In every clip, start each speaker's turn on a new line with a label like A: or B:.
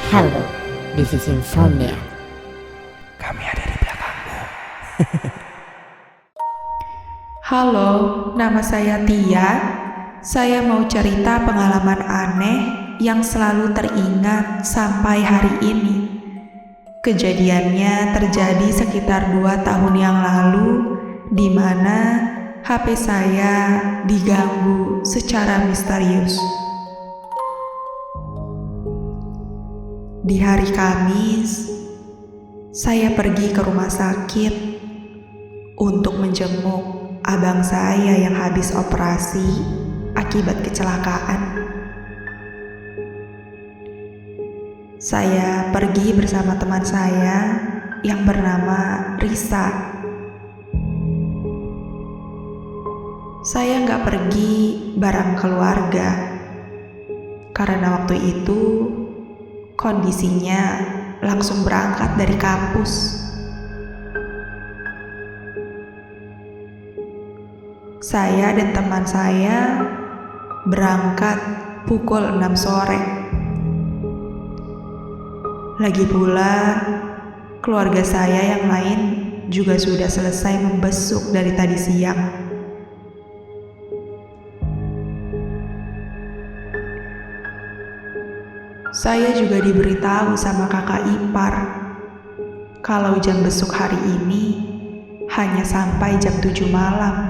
A: Hello, this is Insomnia.
B: Kami ada di belakangmu.
C: Halo, nama saya Tia. Saya mau cerita pengalaman aneh yang selalu teringat sampai hari ini. Kejadiannya terjadi sekitar 2 tahun yang lalu, di mana HP saya diganggu secara misterius. Di hari Kamis, saya pergi ke rumah sakit untuk menjenguk abang saya yang habis operasi akibat kecelakaan. Saya pergi bersama teman saya yang bernama Risa. Saya nggak pergi bareng keluarga karena waktu itu kondisinya langsung berangkat dari kampus. Saya dan teman saya berangkat pukul 6 sore. Lagi pula, keluarga saya yang lain juga sudah selesai membesuk dari tadi siang. Saya juga diberitahu sama kakak ipar kalau jam besuk hari ini hanya sampai jam 7 malam.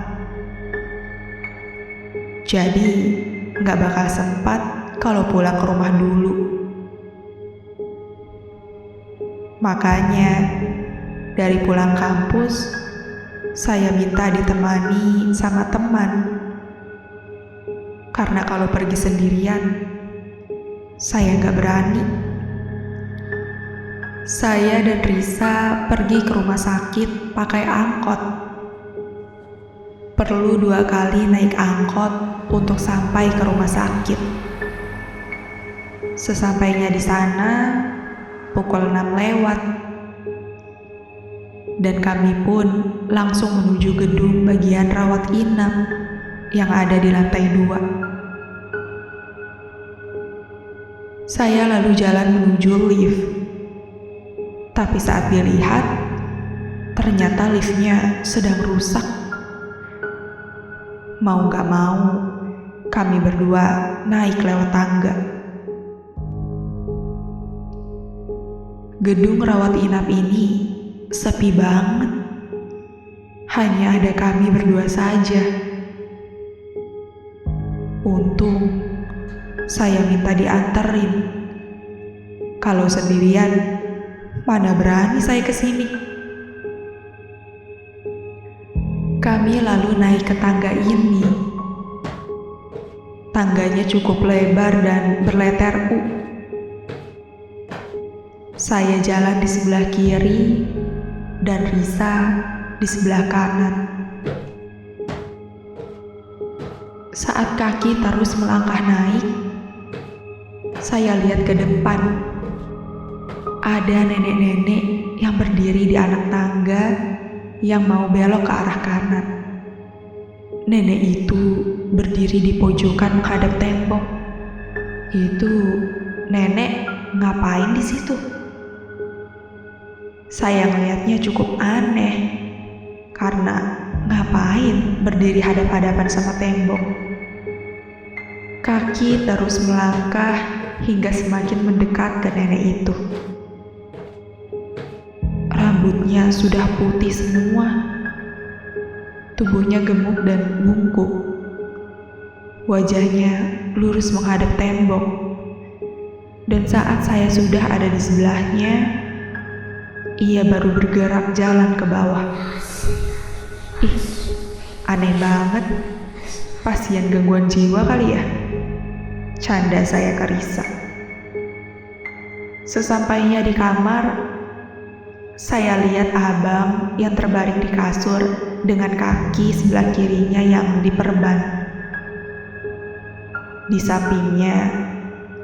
C: Jadi, nggak bakal sempat kalau pulang ke rumah dulu. Makanya, dari pulang kampus, saya minta ditemani sama teman. Karena kalau pergi sendirian, saya nggak berani. Saya dan Risa pergi ke rumah sakit pakai angkot. Perlu 2 kali naik angkot untuk sampai ke rumah sakit. Sesampainya di sana, pukul 6 lewat. Dan kami pun langsung menuju gedung bagian rawat inap yang ada di lantai 2. Saya lalu jalan menuju lift. Tapi saat dilihat, ternyata liftnya sedang rusak. Mau gak mau, kami berdua naik lewat tangga. Gedung rawat inap ini sepi banget. Hanya ada kami berdua saja. Untung saya minta dianterin. Kalau sendirian, mana berani saya kesini. Kami lalu naik ke tangga ini. Tangganya cukup lebar dan berletter U. Saya jalan di sebelah kiri dan Risa di sebelah kanan. Saat kaki terus melangkah naik, saya lihat ke depan. Ada nenek-nenek yang berdiri di anak tangga yang mau belok ke arah kanan. Nenek itu berdiri di pojokan menghadap tembok. Itu nenek ngapain di situ? Saya ngelihatnya cukup aneh karena ngapain berdiri hadap-hadapan sama tembok. Kaki terus melangkah hingga semakin mendekat ke nenek itu. Rambutnya sudah putih semua. Tubuhnya gemuk dan bungkuk. Wajahnya lurus menghadap tembok. Dan saat saya sudah ada di sebelahnya, ia baru bergerak jalan ke bawah. Ih, aneh banget. Pasien gangguan jiwa kali ya? Canda saya ke Risa. Sesampainya di kamar, saya lihat abang yang terbaring di kasur dengan kaki sebelah kirinya yang diperban. Di sampingnya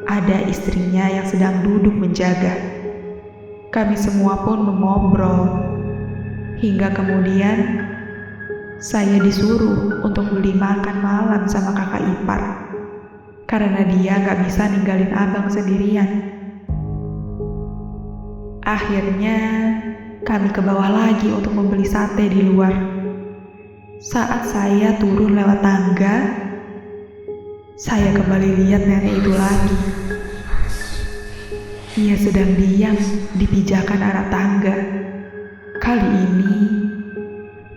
C: ada istrinya yang sedang duduk menjaga. Kami semua pun mengobrol. Hingga kemudian saya disuruh untuk beli makan malam sama kakak ipar. Karena dia gak bisa ninggalin abang sendirian. Akhirnya, kami ke bawah lagi untuk membeli sate di luar. Saat saya turun lewat tangga, saya kembali lihat nenek itu lagi. Ia sedang diam di pijakan arah tangga. Kali ini,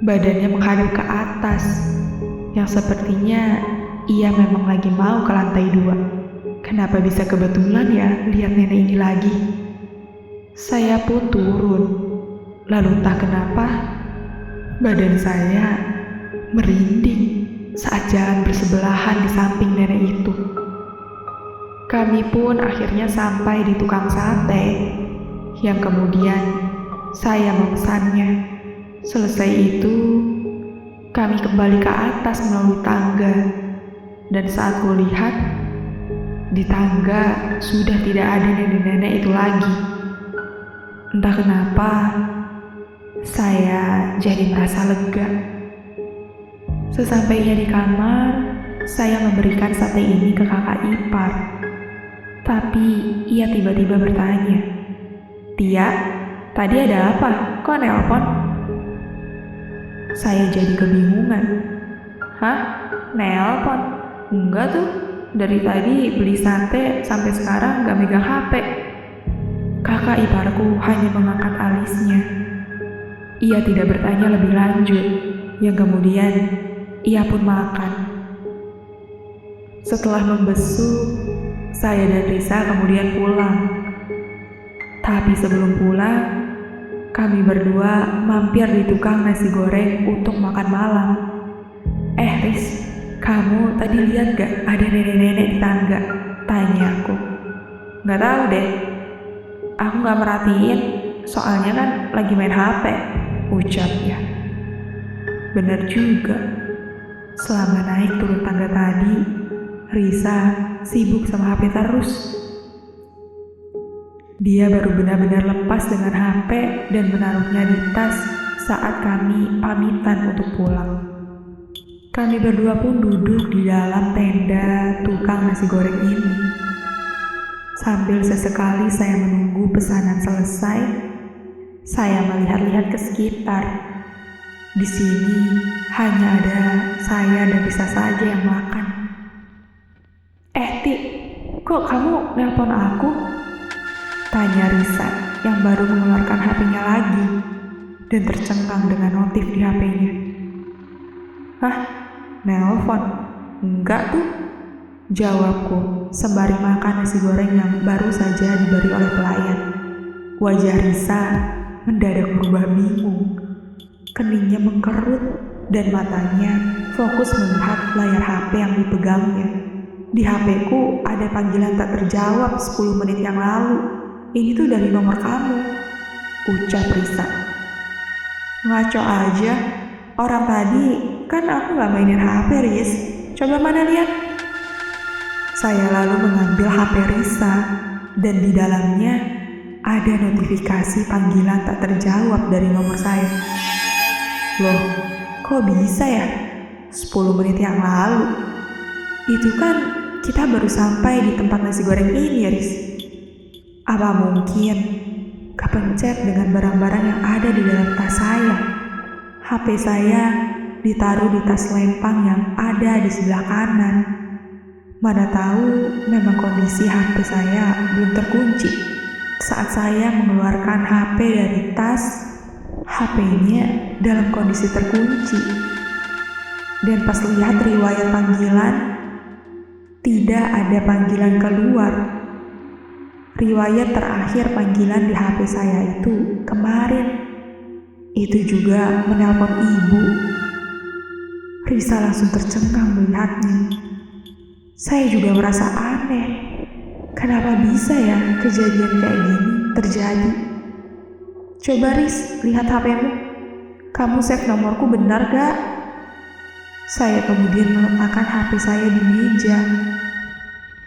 C: badannya menghadap ke atas, yang sepertinya ia memang lagi mau ke lantai 2. Kenapa bisa kebetulan ya lihat nenek ini lagi? Saya pun turun, lalu entah kenapa, badan saya merinding saat jalan bersebelahan di samping nenek itu. Kami pun akhirnya sampai di tukang sate, yang kemudian saya memesannya. Selesai itu, kami kembali ke atas melalui tangga, dan saat kulihat, di tangga sudah tidak ada nenek-nenek itu lagi. Entah kenapa, saya jadi merasa lega. Sesampainya di kamar, saya memberikan sate ini ke kakak ipar. Tapi ia tiba-tiba bertanya, "Tia, tadi ada apa? Kok nelpon?" Saya jadi kebingungan. "Hah? Nelpon? Enggak tuh, dari tadi beli sate sampai sekarang gak megang HP." Kakak iparku hanya mengangkat alisnya. Ia tidak bertanya lebih lanjut, yang kemudian ia pun makan. Setelah membesuk, saya dan Risa kemudian pulang. Tapi sebelum pulang, kami berdua mampir di tukang nasi goreng untuk makan malam. Riz, kamu tadi lihat gak ada nenek-nenek di tangga? Tanya aku. Gak tahu deh. Aku gak merhatiin, soalnya kan lagi main HP, ucapnya. Bener juga. Selama naik turun tangga tadi, Risa sibuk sama HP terus. Dia baru benar-benar lepas dengan HP dan menaruhnya di tas saat kami pamitan untuk pulang. Kami berdua pun duduk di dalam tenda tukang nasi goreng ini. Sambil sesekali saya menunggu pesanan selesai, saya melihat-lihat ke sekitar. Di sini hanya ada saya dan Risa saja yang makan. Ti, kok kamu nelpon aku? Tanya Risa yang baru mengeluarkan HP-nya lagi dan tercengang dengan notif di HP-nya. Hah? Nelpon? Enggak tuh, jawabku sembari makan nasi goreng yang baru saja diberi oleh pelayan. Wajah Risa mendadak berubah bingung. Keningnya mengkerut dan matanya fokus melihat layar HP yang dipegangnya. Di HP-ku ada panggilan tak terjawab 10 menit yang lalu. Ini tuh dari nomor kamu, ucap Risa. Ngaco aja, orang tadi kan aku gak mainin HP, Riz. Coba mana lihat. Saya lalu mengambil HP Risa dan di dalamnya ada notifikasi panggilan tak terjawab dari nomor saya. Loh, kok bisa ya? 10 menit yang lalu. Itu kan kita baru sampai di tempat nasi goreng ini ya, Riz. Apa mungkin kepencet dengan barang-barang yang ada di dalam tas saya? HP saya ditaruh di tas lempang yang ada di sebelah kanan. Mana tahu memang kondisi HP saya belum terkunci. Saat saya mengeluarkan HP dari tas, HP-nya dalam kondisi terkunci. Dan pas lihat riwayat panggilan, tidak ada panggilan keluar. Riwayat terakhir panggilan di HP saya itu kemarin. Itu juga menelpon ibu. Risa langsung tercengang melihatnya. Saya juga merasa aneh. Kenapa bisa ya kejadian kayak gini terjadi? Coba Riz, lihat HP-mu. Kamu save nomorku benar gak? Saya kemudian meletakkan HP saya di meja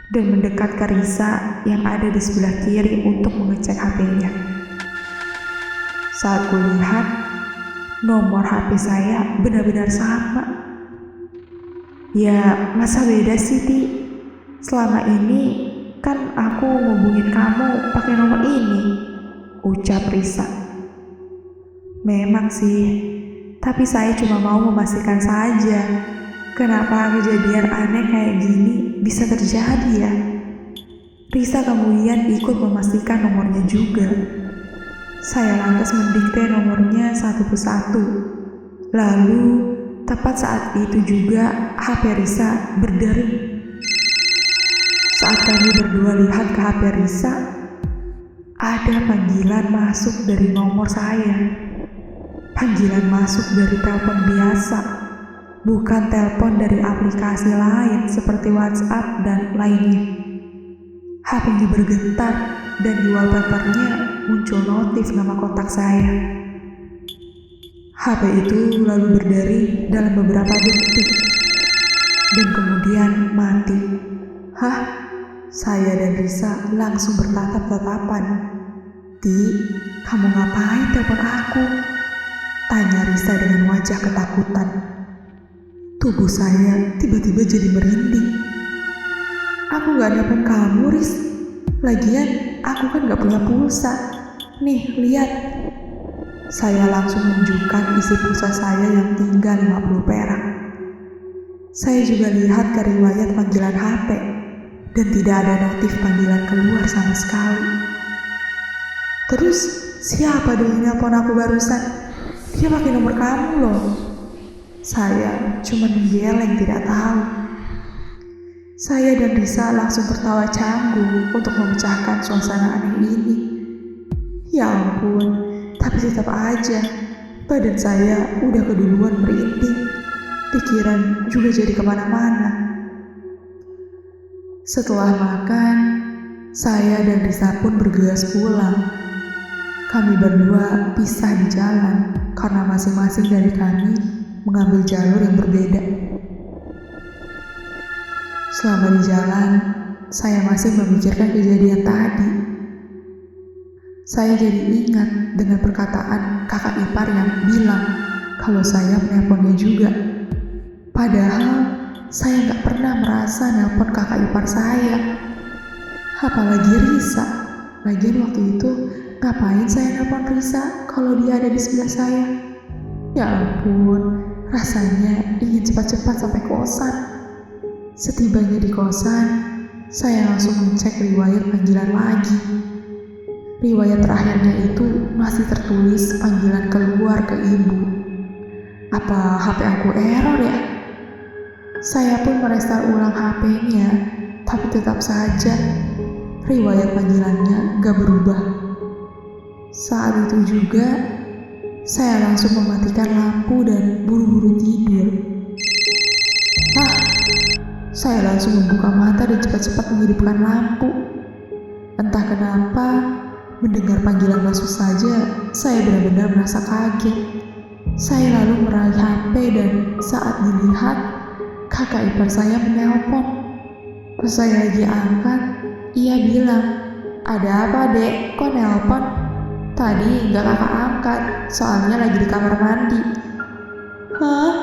C: dan mendekat ke Risa yang ada di sebelah kiri untuk mengecek HP-nya. Saat kulihat, nomor HP saya benar-benar sama. Ya, masa beda sih, Ti? Selama ini kan aku ngubungin kamu pakai nomor ini. ucap Risa. Memang sih, tapi saya cuma mau memastikan saja. Kenapa kejadian aneh kayak gini bisa terjadi ya? Risa kemudian ikut memastikan nomornya juga. Saya lantas mendikte nomornya satu persatu. Lalu, tepat saat itu juga HP Risa berdering. Saat kami berdua lihat ke HP Risa, ada panggilan masuk dari nomor saya. Panggilan masuk dari telepon biasa, bukan telepon dari aplikasi lain seperti WhatsApp dan lainnya. HP-nya bergetar dan di wallpapernya muncul notif nama kontak saya. HP itu lalu berdering dalam beberapa detik dan kemudian mati. Hah? Saya dan Risa langsung bertatap-tatapan. "Ti, kamu ngapain telepon aku?" tanya Risa dengan wajah ketakutan. Tubuh saya tiba-tiba jadi merinding. "Aku gak nelpon kamu, Riz. Lagian, aku kan gak punya pulsa. Nih, lihat." Saya langsung menunjukkan isi pulsa saya yang tinggal 50 perak. Saya juga lihat ke riwayat panggilan HP, dan tidak ada notif panggilan keluar sama sekali. "Terus, siapa dong yang nelpon aku barusan? Dia pakai nomor kamu loh." Saya cuma menggeleng tidak tahu. Saya dan Risa langsung tertawa canggung untuk memecahkan suasana aneh ini. Ya ampun, tapi tetap aja badan saya udah keduluan merinding. Pikiran juga jadi kemana-mana. Setelah makan, saya dan Risa pun bergegas pulang. Kami berdua pisah di jalan karena masing-masing dari kami mengambil jalur yang berbeda. Selama di jalan, saya masih memikirkan kejadian tadi. Saya jadi ingat dengan perkataan kakak ipar yang bilang kalau saya menelponnya juga. Padahal saya nggak pernah merasa nelpon kakak ipar saya. Apalagi Risa. Lagian waktu itu ngapain saya nelpon Risa kalau dia ada di sebelah saya? Ya ampun, rasanya ingin cepat-cepat sampai kosan. Setibanya di kosan, saya langsung mengecek riwayat panggilan lagi. Riwayat terakhirnya itu masih tertulis panggilan keluar ke ibu. Apa HP aku error ya? Saya pun merestart ulang HP-nya, tapi tetap saja riwayat panggilannya gak berubah. Saat itu juga, saya langsung mematikan lampu dan buru-buru tidur. Saya langsung membuka mata dan cepat-cepat menghidupkan lampu. Entah kenapa, mendengar panggilan masuk saja, saya benar-benar merasa kaget. Saya lalu meraih HP dan saat dilihat, kakak ipar saya menelpon. Pas saya lagi angkat, ia bilang, "Ada apa, Dek? Kok nelpon? Tadi nggak kakak angkat, soalnya lagi di kamar mandi." Hah?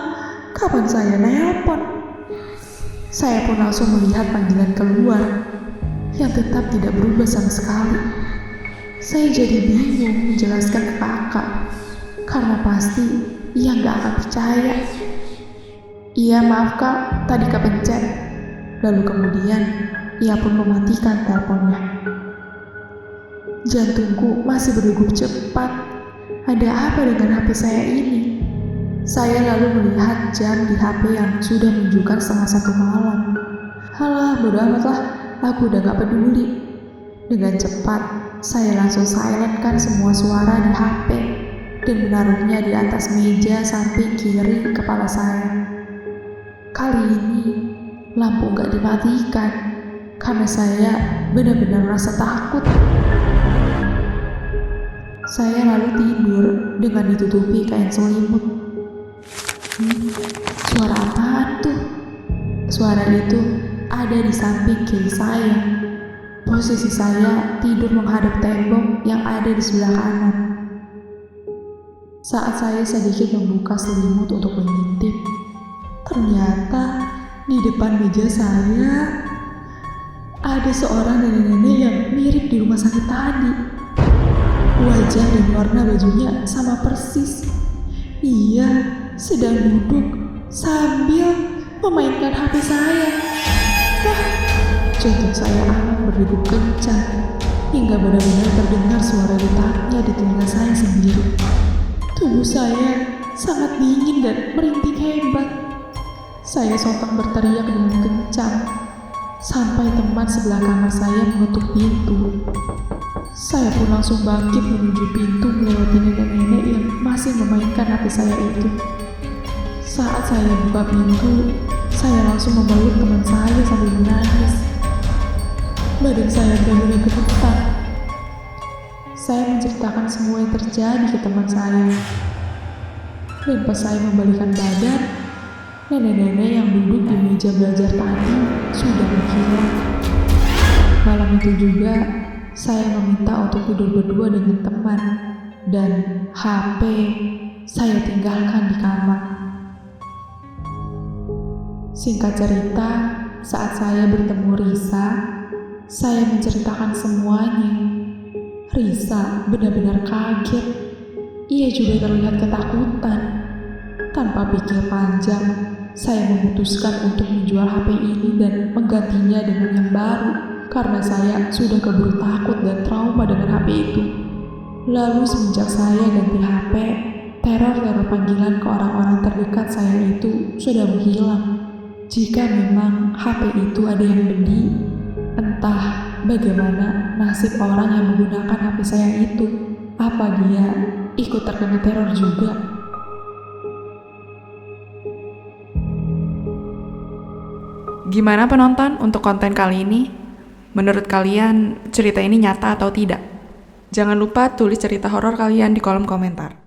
C: Kapan saya nelpon? Saya pun langsung melihat panggilan keluar, yang tetap tidak berubah sama sekali. Saya jadi bingung menjelaskan ke kakak, karena pasti ia nggak akan percaya. "Iya maaf kak, tadi kepencet." Lalu kemudian, ia pun mematikan teleponnya. Jantungku masih berdegup cepat. Ada apa dengan HP saya ini? Saya lalu melihat jam di HP yang sudah menunjukkan 1:30 malam. Halah, bodo amat lah, aku udah gak peduli. Dengan cepat, saya langsung silentkan semua suara di HP dan menaruhnya di atas meja samping kiri kepala saya. Kali ini, lampu gak dimatikan karena saya benar-benar merasa takut. Saya lalu tidur dengan ditutupi kain selimut. Suara apaan tuh? Suara itu ada di samping kiri saya. Posisi saya tidur menghadap tembok yang ada di sebelah kanan. Saat saya sedikit membuka selimut untuk mengintip, ternyata di depan meja saya ada seorang nenek-nenek yang mirip di rumah sakit tadi. Wajah dan warna bajunya sama persis. Ia sedang duduk sambil memainkan HP saya. Wah, jantung saya amat berdegup kencang hingga benar-benar terdengar suara detaknya di telinga saya sendiri. Tubuh saya sangat dingin dan merintih hebat. Saya sontak berteriak dengan kencang sampai teman sebelah kamar saya mengetuk pintu. Saya pun langsung bangkit menuju pintu melewati nenek-nenek yang masih memainkan HP saya itu. Saat saya buka pintu, saya langsung memeluk teman saya sambil menangis. Badan saya benar-benar gemetar. Saya menceritakan semua yang terjadi ke teman saya. Dan pas saya membalikan badan, nenek-nenek yang duduk di meja belajar tadi sudah menghilang. Malam itu juga, saya meminta untuk tidur berdua dengan teman, dan HP saya tinggalkan di kamar. Singkat cerita, saat saya bertemu Risa, saya menceritakan semuanya. Risa benar-benar kaget. Ia juga terlihat ketakutan. Tanpa pikir panjang, saya memutuskan untuk menjual HP ini dan menggantinya dengan yang baru karena saya sudah keburu takut dan trauma dengan HP itu. Lalu semenjak saya ganti HP, teror-teror panggilan ke orang-orang terdekat saya itu sudah menghilang. Jika memang HP itu ada yang beli, entah bagaimana nasib orang yang menggunakan HP saya itu. Apa dia ikut terkena teror juga?
D: Gimana penonton untuk konten kali ini? Menurut kalian cerita ini nyata atau tidak? Jangan lupa tulis cerita horor kalian di kolom komentar.